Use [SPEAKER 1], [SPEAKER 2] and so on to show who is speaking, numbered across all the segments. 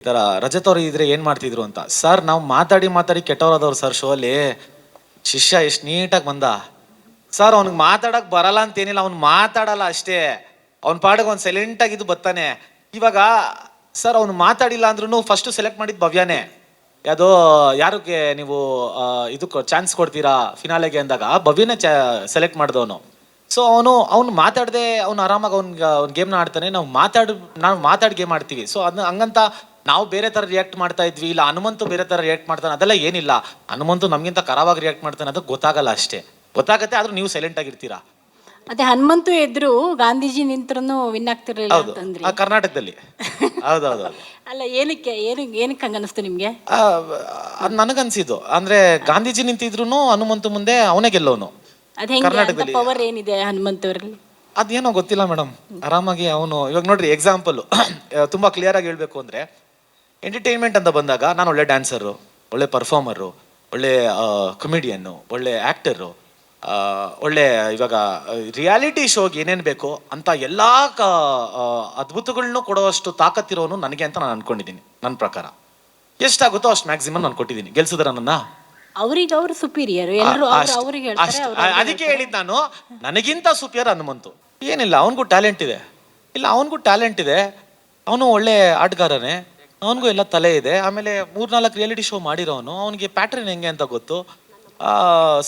[SPEAKER 1] ಈ ಥರ ರಜತ್ ಅವ್ರು ಇದ್ರೆ ಏನು ಮಾಡ್ತಿದ್ರು ಅಂತ. ಸರ್ ನಾವು ಮಾತಾಡಿ ಮಾತಾಡಿ ಕೆಟ್ಟವರಾದವ್ರು ಸರ್. ಶೋ ಅಲ್ಲಿ ಶಿಷ್ಯ ಎಷ್ಟು ನೀಟಾಗಿ ಬಂದ ಸರ್. ಅವ್ನಿಗೆ ಮಾತಾಡಕ್ ಬರಲ್ಲ ಅಂತೇನಿಲ್ಲ, ಅವ್ನು ಮಾತಾಡಲ್ಲ ಅಷ್ಟೇ. ಅವ್ನ ಪಾಡಿಗೆ ಅವ್ನು ಸೈಲೆಂಟ್ ಆಗಿದ್ದು ಬರ್ತಾನೆ. ಇವಾಗ ಸರ್ ಅವ್ನು ಮಾತಾಡಿಲ್ಲ ಅಂದ್ರೂ ಫಸ್ಟ್ ಸೆಲೆಕ್ಟ್ ಮಾಡಿದ್ದು ಭವ್ಯಾನೇ. ಯಾವುದೋ ಯಾರಿಗೆ ನೀವು ಇದಕ್ಕೆ ಚಾನ್ಸ್ ಕೊಡ್ತೀರಾ ಫಿನಾಲೆಗೆ ಅಂದಾಗ ಭವ್ಯನೇ ಸೆಲೆಕ್ಟ್ ಮಾಡಿದವನು. ಸೊ ಅವ್ನು ಮಾತಾಡದೆ ಅವ್ನು ಆರಾಮಾಗಿ ಅವ್ನ ಗೇಮ್ನ ಆಡ್ತಾನೆ. ನಾವು ಮಾತಾಡಿ ಗೇಮ್ ಆಡ್ತೀವಿ. ಸೊ ಅದನ್ನ ಹಂಗಂತ ನಾವು ಬೇರೆ ಥರ ರಿಯಾಕ್ಟ್ ಮಾಡ್ತಾ ಇದ್ವಿ, ಇಲ್ಲ ಹನುಮಂತು ಬೇರೆ ಥರ ರಿಯಾಕ್ಟ್ ಮಾಡ್ತಾನೆ, ಅದೆಲ್ಲ ಏನಿಲ್ಲ. ಹನುಮಂತು ನಮಗಿಂತ ಕರಾವಾಗಿ ರಿಯಾಕ್ಟ್ ಮಾಡ್ತಾನೆ, ಅದು ಗೊತ್ತಾಗಲ್ಲ ಅಷ್ಟೇ. ಗೊತ್ತಾಗತ್ತೆ, ಆದ್ರೂ ನೀವು ಸೈಲೆಂಟ್ ಆಗಿರ್ತೀರಾ.
[SPEAKER 2] ಅದೇ ಹನುಮಂತು ಎದ್ರು ಗಾಂಧೀಜಿ ನಿಂತ್ರೂ ವಿನ್ ಆಗ್ತಿರ್ಲಿಲ್ಲ
[SPEAKER 1] ಹೌದು,
[SPEAKER 2] ಅಂತಂದ್ರಿ.
[SPEAKER 1] ಕರ್ನಾಟಕದಲ್ಲಿ. ಹೌದೌದು.
[SPEAKER 2] ಅಲ್ಲ, ಏನಕ್ಕೆ ಹಂಗ ಅನಿಸ್ತು ನಿಮ್ಗೆ?
[SPEAKER 1] ಅದು ನನಗನ್ಸಿದ್ದು ಅಂದ್ರೆ ಗಾಂಧೀಜಿ ನಿಂತಿದ್ರು ಹನುಮಂತು ಮುಂದೆ ಅವನೇ ಗೆಲ್ಲೋನು.
[SPEAKER 2] ಅದ್ ಹೆಂಗೆ ಪವರ್ ಏನಿದೆ ಹನುಮಂತವ್ರಲ್ಲಿ?
[SPEAKER 1] ಅದೇನೋ ಗೊತ್ತಿಲ್ಲ ಮೇಡಮ್. ಆರಾಮಾಗಿ ಅವನು ಇವಾಗ ನೋಡ್ರಿ ಎಕ್ಸಾಂಪಲ್ ತುಂಬಾ ಕ್ಲಿಯರ್ ಆಗಿ ಹೇಳ್ಬೇಕು ಅಂದ್ರೆ, ಎಂಟರ್ಟೈನ್ಮೆಂಟ್ ಅಂತ ಬಂದಾಗ ನಾನು ಒಳ್ಳೆ ಡ್ಯಾನ್ಸರು, ಒಳ್ಳೆ ಪರ್ಫಾರ್ಮರು, ಒಳ್ಳೆ ಕಮಿಡಿಯನ್ನು, ಒಳ್ಳೆ ಆ್ಯಕ್ಟರು, ಒಳ್ಳೆ ಇವಾಗ ರಿಯಾಲಿಟಿ ಶೋಗೆ ಏನೇನು ಬೇಕೋ ಅಂತ ಎಲ್ಲ ಅದ್ಭುತಗಳನ್ನೂ ಕೊಡುವಷ್ಟು ತಾಕತ್ತಿರೋನು ನನಗೆ ಅಂತ ನಾನು ಅನ್ಕೊಂಡಿದ್ದೀನಿ. ನನ್ನ ಪ್ರಕಾರ ಎಷ್ಟಾಗುತ್ತೋ ಅಷ್ಟು ಮ್ಯಾಕ್ಸಿಮಮ್ ನಾನು ಕೊಟ್ಟಿದ್ದೀನಿ. ಗೆಲ್ಸಿದ್ರ ನನ್ನ
[SPEAKER 2] ಅವ್ರಿಗೆ ಅವ್ರು ಸುಪೀರಿಯರ್, ಎಲ್ಲರೂ ಅವ್ರಿಗೆ ಹೇಳ್ತಾರೆ.
[SPEAKER 1] ಅದಕ್ಕೆ ಹೇಳಿದ್ ನಾನು, ನನಗಿಂತ ಸುಪಿಯರ್ ಹನುಮಂತು. ಏನಿಲ್ಲ, ಅವನಿಗೂ ಟ್ಯಾಲೆಂಟ್ ಇದೆ. ಇಲ್ಲ ಅವನಿಗೂ ಟ್ಯಾಲೆಂಟ್ ಇದೆ, ಅವನು ಒಳ್ಳೆ ಆಟಗಾರನೇ, ಅವನಿಗೂ ಎಲ್ಲ ತಲೆ ಇದೆ. ಆಮೇಲೆ 3-4 ರಿಯಾಲಿಟಿ ಶೋ ಮಾಡಿರೋನು, ಅವನಿಗೆ ಪ್ಯಾಟ್ರನ್ ಹೆಂಗೆ ಅಂತ ಗೊತ್ತು.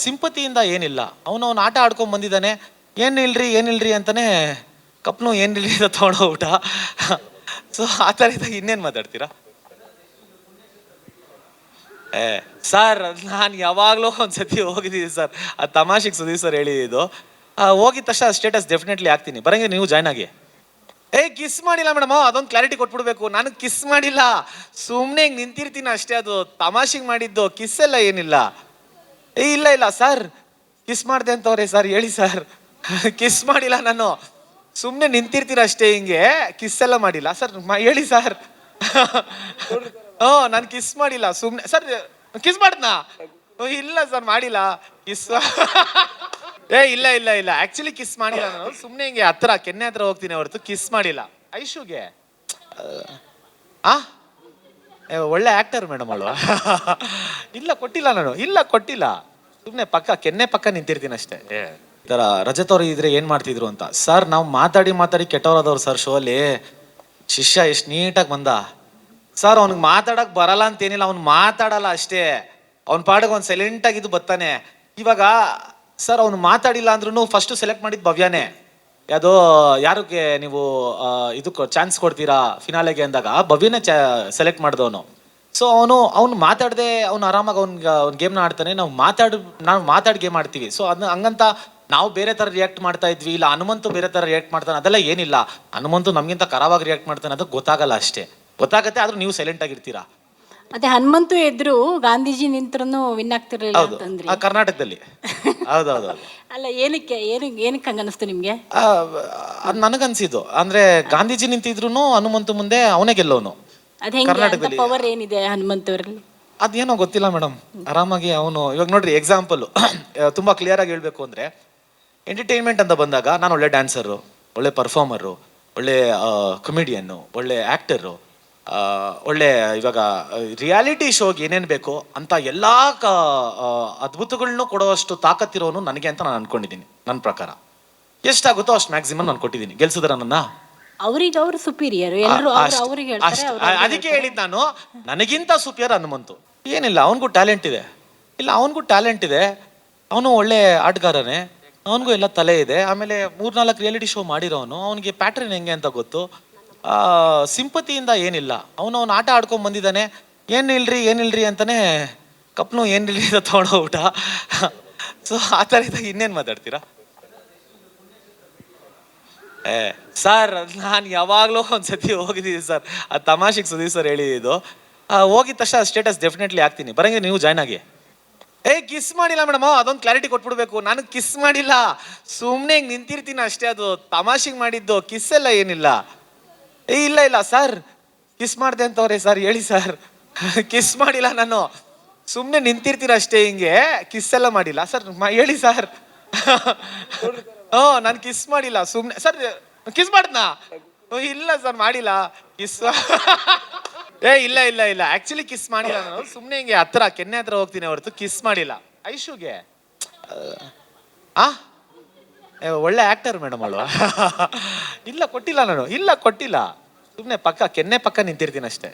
[SPEAKER 1] ಸಿಂಪತಿಯಿಂದ ಏನಿಲ್ಲ, ಅವನು ಆಟ ಆಡ್ಕೊಂಡ್ ಬಂದಿದ್ದಾನೆ. ಏನಿಲ್ರಿ ಅಂತಾನೆ ಕಪ್ನು ಏನಿಲ್ರಿ ಅಂತ ತೊಗೊಂಡೋಗ್ಬಿಟ್ಟ. ಸೊ ಆ ಥರ ಇದ್ದಾಗ ಇನ್ನೇನು ಮಾತಾಡ್ತೀರಾ? ಸರ್ ನಾನು ಯಾವಾಗಲೂ ಒಂದ್ಸತಿ ಹೋಗಿದ್ದೀನಿ ಸರ್. ಆ ತಮಾಷೆಗೆ ಸುದೀಪ್ ಸರ್ ಹೇಳಿದ್ದು, ಹೋಗಿದ ತಕ್ಷಣ ಸ್ಟೇಟಸ್ ಡೆಫಿನೆಟ್ಲಿ ಆಗ್ತೀನಿ, ಬರಂಗೆ ನೀವು ಜಾಯ್ನ್ ಆಗಿ. ಕಿಸ್ ಮಾಡಿಲ್ಲ ಮೇಡಮ್, ಅದೊಂದು ಕ್ಲಾರಿಟಿ ಕೊಟ್ಬಿಡ್ಬೇಕು. ನಾನು ಕಿಸ್ ಮಾಡಿಲ್ಲ, ಸುಮ್ಮನೆ ಹಿಂಗೆ ನಿಂತಿರ್ತೀನಿ ಅಷ್ಟೇ. ಅದು ತಮಾಷೆಗೆ ಮಾಡಿದ್ದು, ಕಿಸ್ ಎಲ್ಲ ಏನಿಲ್ಲ. ಇಲ್ಲ ಸರ್, ಕಿಸ್ ಮಾಡಿದೆ ಅಂತವ್ರೆ ಸರ್, ಹೇಳಿ ಸರ್. ಕಿಸ್ ಮಾಡಿಲ್ಲ, ನಾನು ಸುಮ್ಮನೆ ನಿಂತಿರ್ತೀರ ಅಷ್ಟೇ, ಹಿಂಗೆ ಕಿಸ್ ಎಲ್ಲ ಮಾಡಿಲ್ಲ ಸರ್, ಹೇಳಿ ಸರ್. ನಾನು ಕಿಸ್ ಮಾಡಿಲ್ಲ, ಸುಮ್ಮನೆ ಸರ್. ಕಿಸ್ ಮಾಡ್ದನಾ? ಇಲ್ಲ ಸರ್, ಮಾಡಿಲ್ಲ ಕಿಸ್. ಇಲ್ಲ ಆಕ್ಚುಲಿ ಕಿಸ್ ಮಾಡಿಲ್ಲ ನಾನು, ಸುಮ್ಮನೆ ಹಿಂಗೆ ಕೆನ್ನೆ ಹತ್ರ ಹೋಗ್ತೀನಿ ಹೊರತು ಕಿಸ್ ಮಾಡಿಲ್ಲ. ಐಶುಗೆ ಒಳ್ಳೆ ಆಕ್ಟರ್ ಮೇಡಮ್ ಅಲ್ವಾ? ಕೊಟ್ಟಿಲ್ಲ. ಸುಮ್ಮನೆ ಕೆನ್ನೆ ಪಕ್ಕ ನಿಂತಿರ್ತೀನಿ ಅಷ್ಟೇ. ಈ ಥರ ರಜತ್ ಅವ್ರು ಇದ್ರೆ ಏನು ಮಾಡ್ತಿದ್ರು ಅಂತ. ಸರ್ ನಾವು ಮಾತಾಡಿ ಮಾತಾಡಿ ಕೆಟ್ಟವರಾದವ್ರು ಸರ್. ಶೋ ಅಲ್ಲಿ ಶಿಷ್ಯ ಎಷ್ಟು ನೀಟಾಗಿ ಬಂದ ಸರ್. ಅವ್ನಿಗೆ ಮಾತಾಡಕ್ ಬರಲ್ಲ ಅಂತೇನಿಲ್ಲ, ಅವ್ನು ಮಾತಾಡಲ್ಲ ಅಷ್ಟೇ. ಅವ್ನ ಪಾಡಿಗೆ ಅವ್ನು ಸೈಲೆಂಟ್ ಆಗಿದ್ದು ಬರ್ತಾನೆ. ಇವಾಗ ಸರ್ ಅವ್ನು ಮಾತಾಡಿಲ್ಲ ಅಂದ್ರೂ ಫಸ್ಟ್ ಸೆಲೆಕ್ಟ್ ಮಾಡಿದ್ದು ಭವ್ಯಾನೇ. ಯಾವುದೋ ಯಾರಿಗೆ ನೀವು ಇದಕ್ಕೆ ಚಾನ್ಸ್ ಕೊಡ್ತೀರಾ ಫಿನಾಲೆಗೆ ಅಂದಾಗ ಭವ್ಯನೇ ಸೆಲೆಕ್ಟ್ ಮಾಡಿದವನು. ಸೊ ಅವ್ನು ಮಾತಾಡದೆ ಅವ್ನು ಆರಾಮಾಗಿ ಅವ್ನ ಗೇಮ್ನ ಆಡ್ತಾನೆ. ನಾವು ಮಾತಾಡಿ ಗೇಮ್ ಆಡ್ತೀವಿ. ಸೊ ಅದನ್ನ ಹಂಗಂತ ನಾವು ಬೇರೆ ಥರ ರಿಯಾಕ್ಟ್ ಮಾಡ್ತಾ ಇದ್ವಿ, ಇಲ್ಲ ಹನುಮಂತು ಬೇರೆ ಥರ ರಿಯಾಕ್ಟ್ ಮಾಡ್ತಾನೆ, ಅದೆಲ್ಲ ಏನಿಲ್ಲ. ಹನುಮಂತು ನಮಗಿಂತ ಕರಾವಾಗಿ ರಿಯಾಕ್ಟ್ ಮಾಡ್ತಾನೆ, ಅದು ಗೊತ್ತಾಗಲ್ಲ ಅಷ್ಟೇ. ಗೊತ್ತಾಗತ್ತೆ, ಆದ್ರೂ ನೀವು ಸೈಲೆಂಟ್ ಆಗಿರ್ತೀರಾ.
[SPEAKER 2] ಅದೇ ಹನುಮಂತು ಎದ್ರು ಗಾಂಧೀಜಿ ನಿಂತ್ರೂ ವಿನ್ ಆಗ್ತಿರ್ಲಿಲ್ಲ ಅಂತಂದ್ರಿ.
[SPEAKER 1] ಕರ್ನಾಟಕದಲ್ಲಿ. ಹೌದೌದು.
[SPEAKER 2] ಅಲ್ಲ, ಏನಕ್ಕೆ ಹಂಗ ಅನಿಸ್ತು ನಿಮ್ಗೆ?
[SPEAKER 1] ಅದು ನನಗನ್ಸಿದ್ದು ಅಂದ್ರೆ, ಗಾಂಧೀಜಿ ನಿಂತಿದ್ರು ಹನುಮಂತು ಮುಂದೆ ಅವನೇ ಗೆಲ್ಲೋನು.
[SPEAKER 2] ಅದ್ ಹೆಂಗೆ ಪವರ್ ಏನಿದೆ ಹನುಮಂತವ್ರಲ್ಲಿ?
[SPEAKER 1] ಅದೇನೋ ಗೊತ್ತಿಲ್ಲ ಮೇಡಮ್. ಆರಾಮಾಗಿ ಅವನು ಇವಾಗ ನೋಡ್ರಿ ಎಕ್ಸಾಂಪಲ್ ತುಂಬಾ ಕ್ಲಿಯರ್ ಆಗಿ ಹೇಳ್ಬೇಕು ಅಂದ್ರೆ, ಎಂಟರ್ಟೈನ್ಮೆಂಟ್ ಅಂತ ಬಂದಾಗ ನಾನು ಒಳ್ಳೆ ಡ್ಯಾನ್ಸರು, ಒಳ್ಳೆ ಪರ್ಫಾರ್ಮರು, ಒಳ್ಳೆ ಕಮಿಡಿಯನ್ನು, ಒಳ್ಳೆ ಆ್ಯಕ್ಟರು, ಒಳ್ಳೆ ಇವಾಗ ರಿಯಾಲಿಟಿ ಶೋಗೆ ಏನೇನು ಬೇಕೋ ಅಂತ ಎಲ್ಲ ಅದ್ಭುತಗಳನ್ನೂ ಕೊಡುವಷ್ಟು ತಾಕತ್ತಿರೋನು ನನಗೆ ಅಂತ ನಾನು ಅನ್ಕೊಂಡಿದ್ದೀನಿ. ನನ್ನ ಪ್ರಕಾರ ಎಷ್ಟಾಗುತ್ತೋ ಅಷ್ಟು ಮ್ಯಾಕ್ಸಿಮಮ್ ನಾನು ಕೊಟ್ಟಿದ್ದೀನಿ. ಗೆಲ್ಸಿದ್ರ ನನ್ನ?
[SPEAKER 2] ಅವ್ರಿಗೆ ಅವ್ರು ಸುಪೀರಿಯರ್, ಎಲ್ಲರೂ ಅವ್ರಿಗೆ ಹೇಳ್ತಾರೆ.
[SPEAKER 1] ಅದಕ್ಕೆ ಹೇಳಿದ್ ನಾನು, ನನಗಿಂತ ಸುಪಿಯರ್ ಹನುಮಂತು. ಏನಿಲ್ಲ, ಅವನಿಗೂ ಟ್ಯಾಲೆಂಟ್ ಇದೆ. ಅವನು ಒಳ್ಳೆ ಆಟಗಾರನೇ, ಅವನಿಗೂ ಎಲ್ಲ ತಲೆ ಇದೆ. ಆಮೇಲೆ 3-4 ರಿಯಾಲಿಟಿ ಶೋ ಮಾಡಿರೋನು, ಅವನಿಗೆ ಪ್ಯಾಟ್ರನ್ ಹೆಂಗೆ ಅಂತ ಗೊತ್ತು. ಸಿಂಪತಿಯಿಂದ ಏನಿಲ್ಲ, ಅವನು ಆಟ ಆಡ್ಕೊಂಡ್ ಬಂದಿದ್ದಾನೆ. ಏನಿಲ್ರಿ ಅಂತಾನೆ ಕಪ್ನು ಏನಿಲ್ರಿ ಅಂತ ತೊಗೊಂಡೋಗ್ಬಿಟ್ಟ. ಸೊ ಆ ಥರ ಇದ್ದಾಗ ಇನ್ನೇನು ಮಾತಾಡ್ತೀರಾ? ಸರ್ ನಾನು ಯಾವಾಗಲೂ ಒಂದ್ಸತಿ ಹೋಗಿದ್ದೀನಿ ಸರ್. ಆ ತಮಾಷೆಗೆ ಸುದೀಪ್ ಸರ್ ಹೇಳಿದ್ದು, ಹೋಗಿದ ತಕ್ಷಣ ಸ್ಟೇಟಸ್ ಡೆಫಿನೆಟ್ಲಿ ಆಗ್ತೀನಿ, ಬರಂಗೆ ನೀವು ಜಾಯ್ನ್ ಆಗಿ. ಕಿಸ್ ಮಾಡಿಲ್ಲ ಮೇಡಮ್, ಅದೊಂದು ಕ್ಲಾರಿಟಿ ಕೊಟ್ಬಿಡ್ಬೇಕು. ನಾನು ಕಿಸ್ ಮಾಡಿಲ್ಲ, ಸುಮ್ಮನೆ ಹಿಂಗೆ ನಿಂತಿರ್ತೀನಿ ಅಷ್ಟೇ. ಅದು ತಮಾಷೆಗೆ ಮಾಡಿದ್ದು, ಕಿಸ್ ಎಲ್ಲ ಏನಿಲ್ಲ. ಇಲ್ಲ ಸರ್, ಕಿಸ್ ಮಾಡಿದೆ ಅಂತವ್ರೆ ಸರ್, ಹೇಳಿ ಸರ್. ಕಿಸ್ ಮಾಡಿಲ್ಲ, ನಾನು ಸುಮ್ಮನೆ ನಿಂತಿರ್ತೀರ ಅಷ್ಟೇ, ಹಿಂಗೆ ಕಿಸ್ ಎಲ್ಲ ಮಾಡಿಲ್ಲ ಸರ್, ಹೇಳಿ ಸರ್. ನಾನು ಕಿಸ್ ಮಾಡಿಲ್ಲ, ಸುಮ್ಮನೆ ಸರ್. ಕಿಸ್ ಮಾಡ್ದನಾ? ಇಲ್ಲ ಸರ್, ಮಾಡಿಲ್ಲ ಕಿಸ್. ಇಲ್ಲ ಇಲ್ಲ ಇಲ್ಲ ಆಕ್ಚುಲಿ ಕಿಸ್ ಮಾಡಿಲ್ಲ ನಾನು, ಸುಮ್ಮನೆ ಹಿಂಗೆ ಹತ್ರ ಕೆನ್ನೆ ಹತ್ರ ಹೋಗ್ತೀನಿ ಹೊರತು ಕಿಸ್ ಮಾಡಿಲ್ಲ. ಐಶುಗೆ ಆ ಒಳ್ಳೆ ಆಕ್ಟರ್ ಮೇಡಮ್ ಅವಳು. ಇಲ್ಲ ಕೊಟ್ಟಿಲ್ಲ ನಾನು, ಇಲ್ಲ ಕೊಟ್ಟಿಲ್ಲ, ಸುಮ್ಮನೆ ಪಕ್ಕ ಕೆನ್ನೆ ಪಕ್ಕ ನಿಂತಿರ್ತೀನಿ ಅಷ್ಟೇ.